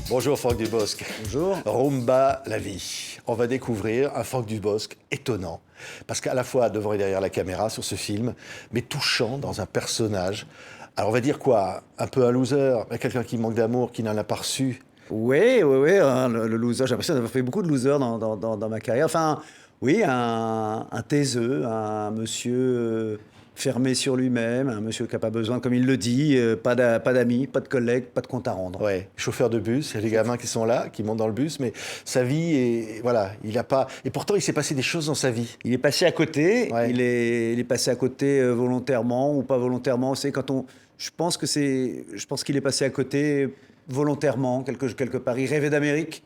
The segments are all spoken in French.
Bonjour Franck Dubosc. Bonjour. Rumba la vie. On va découvrir un Franck Dubosc étonnant. Parce qu'à la fois devant et derrière la caméra sur ce film, mais touchant dans un personnage. Alors on va dire quoi? Un peu un loser, quelqu'un qui manque d'amour, qui n'en a pas reçu. Oui, hein, le loser, j'ai l'impression d'avoir fait beaucoup de losers dans ma carrière. Enfin, oui, un taiseux, un monsieur fermé sur lui-même, un monsieur qui n'a pas besoin, comme il le dit, pas d'amis, pas de collègues, pas de compte à rendre. Ouais, chauffeur de bus, il y a des gamins qui sont là, qui montent dans le bus, mais sa vie est... Voilà, il n'a pas... Et pourtant, il s'est passé des choses dans sa vie. Il est passé à côté, Ouais. il est passé à côté volontairement ou pas volontairement. C'est quand on... Je pense qu'il est passé à côté volontairement, quelque part. Il rêvait d'Amérique.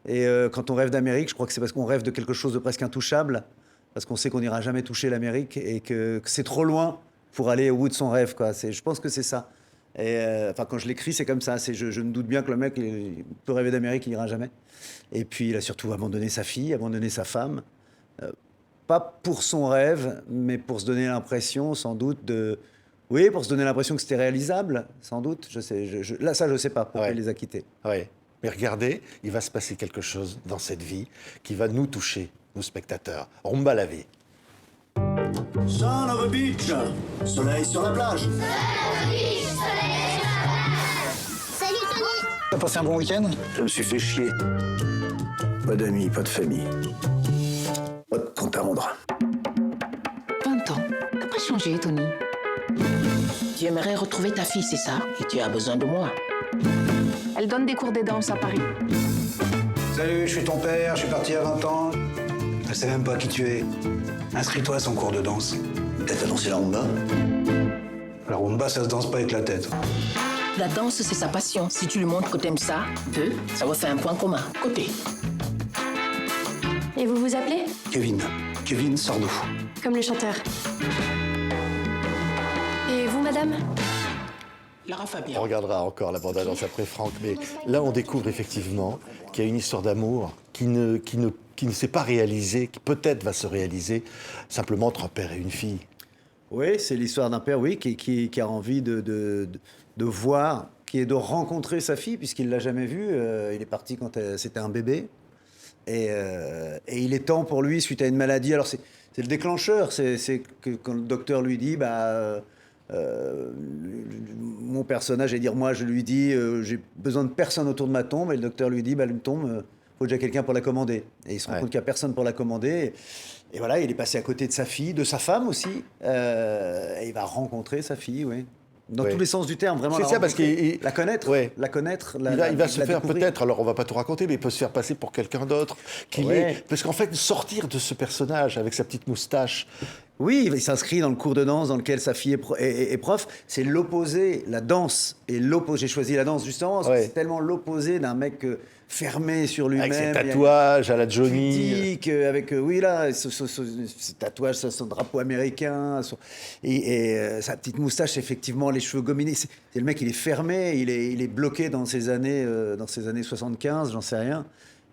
Et quand on rêve d'Amérique, je crois que c'est parce qu'on rêve de quelque chose de presque intouchable, parce qu'on sait qu'on n'ira jamais toucher l'Amérique et que c'est trop loin pour aller au bout de son rêve, quoi. Je pense que c'est ça. Et enfin, quand je l'écris, c'est comme ça. Je me doute bien que le mec, il peut rêver d'Amérique, il n'ira jamais. Et puis, il a surtout abandonné sa fille, abandonné sa femme. Pas pour son rêve, mais pour se donner l'impression, sans doute, de... Oui, pour se donner l'impression que c'était réalisable, sans doute. Je sais, là, ça, je sais pas pourquoi il les a quittés. Ouais. Mais regardez, il va se passer quelque chose dans cette vie qui va nous toucher, nous spectateurs. Rumba la vie. Son of a beach, soleil sur la plage. Salut Tony. T'as passé un bon week-end? Je me suis fait chier. Pas d'amis, pas de famille. Pas de compte à rendre. 20 ans. T'as pas changé, Tony. Tu aimerais retrouver ta fille, c'est ça? Et tu as besoin de moi. Elle donne des cours de danse à Paris. Salut, je suis ton père, je suis parti à 20 ans. Je sais même pas qui tu es. Inscris-toi à son cours de danse. Peut-être à danser la rumba? La rumba, ça se danse pas avec la tête. La danse, c'est sa passion. Si tu lui montres que t'aimes ça, ça va faire un point commun. Côté. Et vous vous appelez? Kevin Sardou. Comme le chanteur. Et vous, madame? Lara Fabian. On regardera encore la bande-annonce après Franck, mais là on découvre effectivement qu'il y a une histoire d'amour qui ne s'est pas réalisée, qui peut-être va se réaliser simplement entre un père et une fille. Oui, c'est l'histoire d'un père, oui, qui a envie de voir, qui est de rencontrer sa fille, puisqu'il ne l'a jamais vue. Il est parti quand c'était un bébé. Et il est temps pour lui, suite à une maladie. Alors, c'est le déclencheur. C'est que quand le docteur lui dit, mon personnage, et dire moi, je lui dis, j'ai besoin de personne autour de ma tombe. Et le docteur lui dit, une tombe, faut déjà quelqu'un pour la commander. Et il se rend compte qu'il n'y a personne pour la commander. Et voilà, il est passé à côté de sa fille, de sa femme aussi. Et il va rencontrer sa fille, oui. Dans tous les sens du terme, vraiment. C'est ça, parce qu'il... La connaître. Ouais. La connaître. Il va se faire découvrir. peut-être, alors on va pas tout raconter, mais il peut se faire passer pour quelqu'un d'autre. Parce qu'en fait, sortir de ce personnage avec sa petite moustache... Oui, il s'inscrit dans le cours de danse dans lequel sa fille est prof. C'est l'opposé, la danse. Et l'opposé, j'ai choisi la danse justement, parce que c'est tellement l'opposé d'un mec fermé sur lui-même. Avec ses tatouages à la Johnny. Pudique, avec, oui, là, ce tatouage, son drapeau américain. Et sa petite moustache, effectivement, les cheveux gominés. C'est le mec, il est fermé, il est bloqué dans ses années 75, j'en sais rien.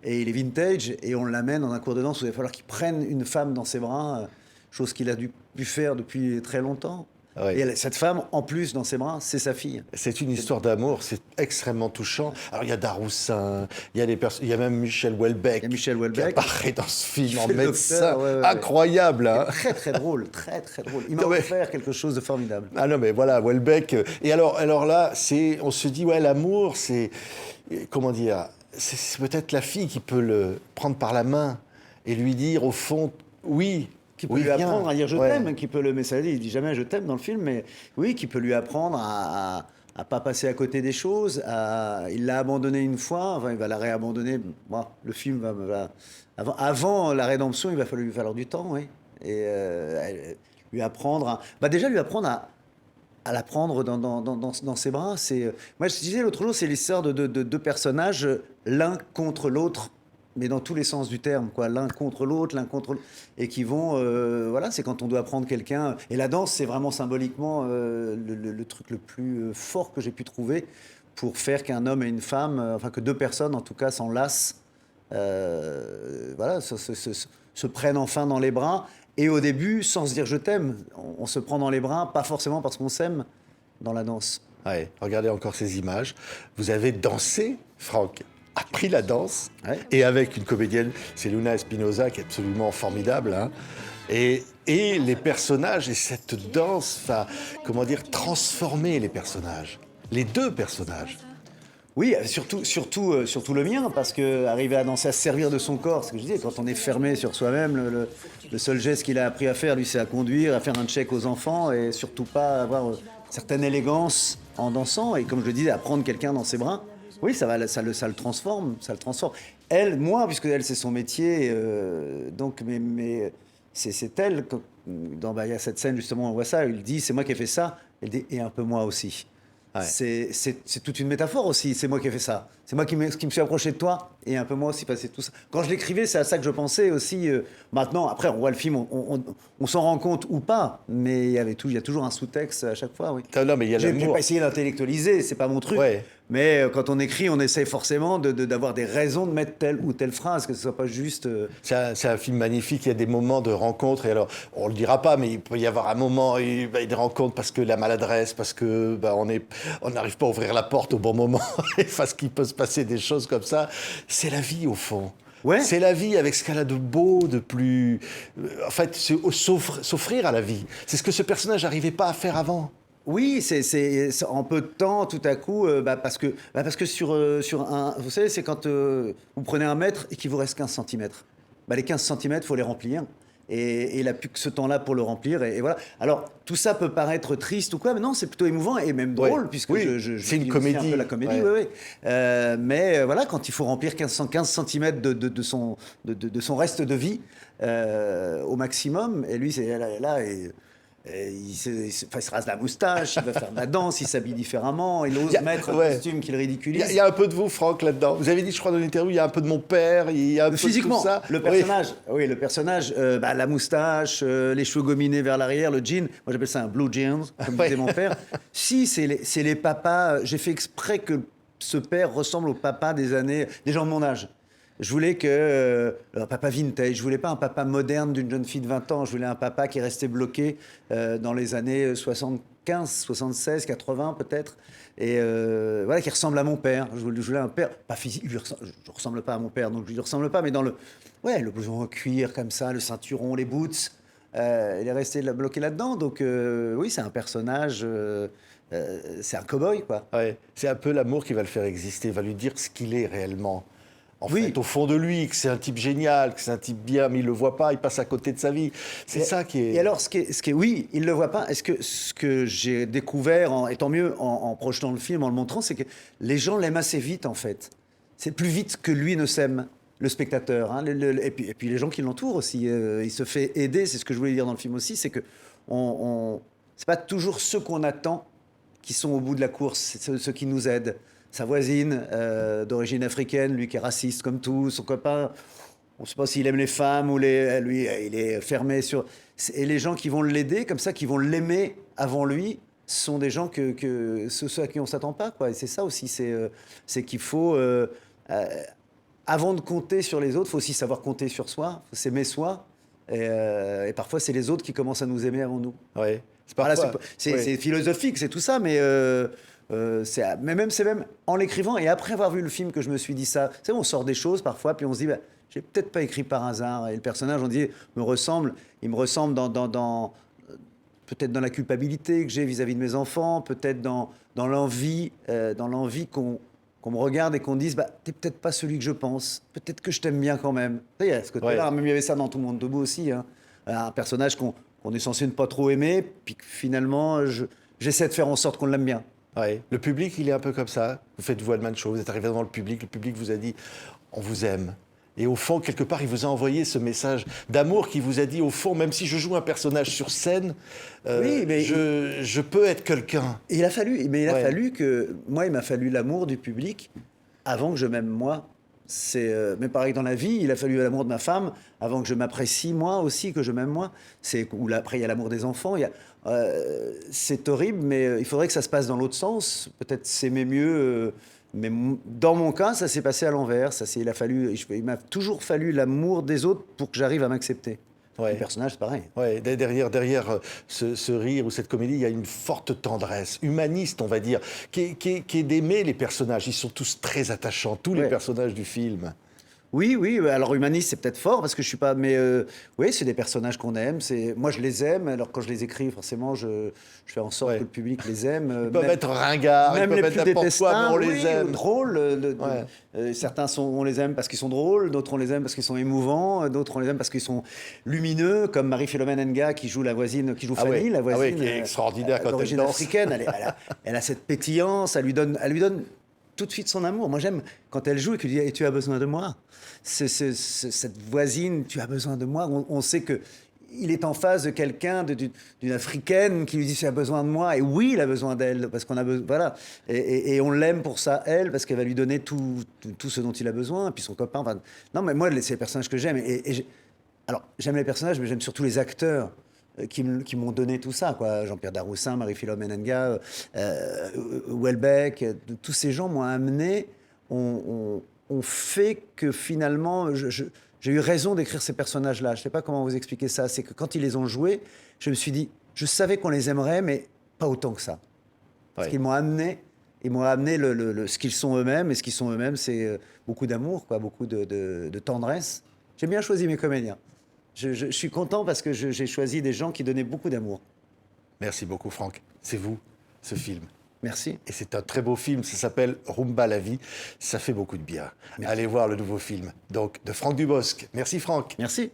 Et il est vintage, et on l'amène dans un cours de danse où il va falloir qu'il prenne une femme dans ses bras. Chose qu'il a pu faire depuis très longtemps. Ouais. Et cette femme, en plus, dans ses bras, c'est sa fille. C'est une histoire d'amour, c'est extrêmement touchant. Alors, il y a Daroussin, il y a même Michel Houellebecq. Il y a Michel Houellebecq. Qui apparaît dans ce film en Le médecin. docteur, incroyable, hein. Très, très drôle, très, très drôle. Il m'a offert quelque chose de formidable. Ah non, mais voilà, Houellebecq. Et alors là, on se dit, l'amour, c'est... Comment dire? C'est peut-être la fille qui peut le prendre par la main et lui dire, au fond, oui... Qui peut lui apprendre à dire je t'aime, qui peut mais ça il dit jamais je t'aime dans le film, mais oui, qui peut lui apprendre à pas passer à côté des choses. Il l'a abandonné une fois, enfin il va la réabandonner. Bon, le film va avant la rédemption, il va lui falloir du temps, oui. Et lui apprendre déjà lui apprendre à la prendre dans ses bras. Moi je disais l'autre jour, c'est l'histoire de deux personnages, l'un contre l'autre. Mais dans tous les sens du terme, quoi, l'un contre l'autre, et qui vont, voilà, c'est quand on doit prendre quelqu'un. Et la danse, c'est vraiment symboliquement le truc le plus fort que j'ai pu trouver pour faire qu'un homme et une femme, enfin que deux personnes en tout cas s'enlacent, voilà, se prennent enfin dans les bras. Et au début, sans se dire je t'aime, on se prend dans les bras, pas forcément parce qu'on s'aime dans la danse. Ouais, regardez encore ces images. Vous avez dansé, Franck, appris la danse, Ouais. et avec une comédienne, c'est Luna Espinosa, qui est absolument formidable, hein. Et les personnages, et cette danse, enfin, comment dire, transformer les personnages. Les deux personnages. Oui, surtout le mien, parce que arriver à danser, à se servir de son corps, ce que je disais, quand on est fermé sur soi-même, le seul geste qu'il a appris à faire, lui, c'est à conduire, à faire un check aux enfants, et surtout pas avoir certaine élégance en dansant, et comme je le disais, à prendre quelqu'un dans ses bras. Oui, ça le transforme, ça le transforme. Elle, moi, puisque elle, c'est son métier, donc, mais c'est elle, il y a cette scène, justement, on voit ça, il dit, c'est moi qui ai fait ça, elle dit, et un peu moi aussi. Ouais. C'est toute une métaphore aussi, c'est moi qui ai fait ça. C'est moi qui me suis approché de toi, et un peu moi aussi, c'est tout ça. Quand je l'écrivais, c'est à ça que je pensais aussi. Maintenant, après, on voit le film, on s'en rend compte ou pas, mais il y a toujours un sous-texte à chaque fois, oui. Non, mais il y a J'ai l'amour. pas essayé d'intellectualiser, c'est pas mon truc. Ouais. Mais quand on écrit, on essaie forcément d'avoir des raisons de mettre telle ou telle phrase, que ce soit pas juste... C'est un film magnifique, il y a des moments de rencontre, et alors, on le dira pas, mais il peut y avoir un moment, des rencontres parce que la maladresse, parce que on n'arrive pas à ouvrir la porte au bon moment, et parce qu'il peut se passer des choses comme ça. C'est la vie, au fond. Ouais. C'est la vie avec ce qu'elle a de beau, de plus... En fait, c'est s'offrir à la vie. C'est ce que ce personnage n'arrivait pas à faire avant. Oui, c'est en peu de temps, tout à coup, parce que sur un... Vous savez, c'est quand vous prenez 1 mètre et qu'il vous reste 15 centimètres. Les 15 centimètres, il faut les remplir. Et il n'a plus que ce temps-là pour le remplir. Et voilà. Alors, tout ça peut paraître triste ou quoi, mais non, c'est plutôt émouvant et même drôle, Ouais. puisque Oui, je c'est une vis aussi comédie. un peu la comédie, Ouais. oui, oui. Mais voilà, quand il faut remplir 15 centimètres de son reste de vie au maximum, et lui, c'est là et il se rase la moustache, il va faire de la danse, il s'habille différemment, il ose mettre un costume qu'il ridiculise. Il y a un peu de vous, Franck, là-dedans. Vous avez dit, je crois, dans l'interview, il y a un peu de mon père, il y a un peu Physiquement, de tout ça. le personnage, la moustache, les cheveux gominés vers l'arrière, le jean, moi j'appelle ça un blue jeans, comme Ouais. disait mon père. Si, c'est les papas, j'ai fait exprès que ce père ressemble au papa des gens de mon âge. Je voulais un papa vintage, je voulais pas un papa moderne d'une jeune fille de 20 ans, je voulais un papa qui restait bloqué dans les années 75, 76, 80 peut-être, et voilà, qui ressemble à mon père. Je voulais un père, pas physique, je ressemble pas à mon père, donc je lui ressemble pas, mais dans le blouson en cuir comme ça, le ceinturon, les boots, il est resté bloqué là-dedans, donc oui, c'est un personnage, c'est un cow-boy, quoi. Ouais. C'est un peu l'amour qui va le faire exister, va lui dire ce qu'il est réellement. En Oui. fait, au fond de lui, que c'est un type génial, que c'est un type bien, mais il le voit pas, il passe à côté de sa vie. C'est ça qui est... Et alors, oui, il le voit pas. Ce que j'ai découvert, et tant mieux, en projetant le film, en le montrant, c'est que les gens l'aiment assez vite, en fait. C'est plus vite que lui ne s'aime, le spectateur. Hein. Et puis les gens qui l'entourent aussi. Il se fait aider, c'est ce que je voulais dire dans le film aussi, c'est que c'est pas toujours ceux qu'on attend qui sont au bout de la course, c'est ceux qui nous aident. Sa voisine, d'origine africaine, lui qui est raciste comme tout, son copain, on ne sait pas s'il aime les femmes ou lui, il est fermé sur... Et les gens qui vont l'aider, comme ça, qui vont l'aimer avant lui, sont des gens ceux à qui on ne s'attend pas, quoi. Et c'est ça aussi, c'est qu'il faut, avant de compter sur les autres, il faut aussi savoir compter sur soi, il faut s'aimer soi. Et parfois, c'est les autres qui commencent à nous aimer avant nous. Ouais. C'est Voilà, parfois... c'est philosophique, c'est tout ça, mais... c'est même en l'écrivant et après avoir vu le film que je me suis dit ça. C'est on sort des choses parfois, puis on se dit, j'ai peut-être pas écrit par hasard. Et le personnage, on dit, il me ressemble dans peut-être dans la culpabilité que j'ai vis-à-vis de mes enfants, peut-être dans l'envie qu'on me regarde et qu'on dise, t'es peut-être pas celui que je pense. Peut-être que je t'aime bien quand même. Il y a ce côté-là, même il y avait ça dans Tout le monde debout aussi. Hein. Un personnage qu'on est censé ne pas trop aimer, puis que finalement, j'essaie de faire en sorte qu'on l'aime bien. Ouais. Le public, il est un peu comme ça. Vous faites one-man show, vous êtes arrivé devant le public vous a dit « on vous aime ». Et au fond, quelque part, il vous a envoyé ce message d'amour qui vous a dit, au fond, même si je joue un personnage sur scène, oui, mais je peux être quelqu'un. Il a fallu il m'a fallu l'amour du public avant que je m'aime moi. Mais pareil dans la vie, il a fallu l'amour de ma femme avant que je m'apprécie moi aussi, que je m'aime moi. Après, il y a l'amour des enfants. C'est horrible, mais il faudrait que ça se passe dans l'autre sens. Peut-être s'aimer mieux. Mais dans mon cas, ça s'est passé à l'envers. Il m'a toujours fallu l'amour des autres pour que j'arrive à m'accepter. Ouais. Le personnage, c'est pareil. Ouais, derrière ce rire ou cette comédie, il y a une forte tendresse, humaniste, on va dire, qui est d'aimer les personnages. Ils sont tous très attachants, tous les Ouais. personnages du film. Oui, oui. Alors humaniste, c'est peut-être fort parce que je suis pas. Mais oui, c'est des personnages qu'on aime. Moi, je les aime. Alors quand je les écris, forcément, je fais en sorte Ouais. que le public les aime. Ils peuvent être ringards, ils même peuvent les être plus n'importe quoi, mais on détestables, les oui, aime. drôles. Ouais. Certains on les aime parce qu'ils sont drôles, d'autres on les aime parce qu'ils sont émouvants, d'autres on les aime parce qu'ils sont lumineux, comme Marie-Philomène Nga qui joue la voisine, qui joue Ah Fanny, oui. la voisine, Ah oui, qui est extraordinaire quand elle d'origine danse. africaine. Elle a cette pétillance, elle lui donne tout de suite son amour. Moi, j'aime quand elle joue et qu'elle dit « tu as besoin de moi ». Cette voisine, tu as besoin de moi. On sait que il est en face de quelqu'un, d'une africaine qui lui dit tu as besoin de moi. Et oui, il a besoin d'elle parce qu'on a besoin. Voilà. Et on l'aime pour ça, elle, parce qu'elle va lui donner tout ce dont il a besoin. Et puis son copain. Enfin, non, mais moi, c'est les personnages que j'aime. Alors, j'aime les personnages, mais j'aime surtout les acteurs qui m'ont donné tout ça, quoi. Jean-Pierre Daroussin, Marie-Philomène Nga, Houellebecq, tous ces gens m'ont amené, ont fait que finalement, j'ai eu raison d'écrire ces personnages-là. Je ne sais pas comment vous expliquer ça. C'est que quand ils les ont joués, je me suis dit, je savais qu'on les aimerait, mais pas autant que ça. Parce Ouais. qu'ils m'ont amené, ce qu'ils sont eux-mêmes, et ce qu'ils sont eux-mêmes, c'est beaucoup d'amour, quoi, beaucoup de tendresse. J'ai bien choisi mes comédiens. Je suis content parce que j'ai choisi des gens qui donnaient beaucoup d'amour. Merci beaucoup, Franck. C'est vous, ce film. Merci. Et c'est un très beau film, ça s'appelle Rumba la vie. Ça fait beaucoup de bien. Allez voir le nouveau film donc de Franck Dubosc. Merci, Franck. Merci.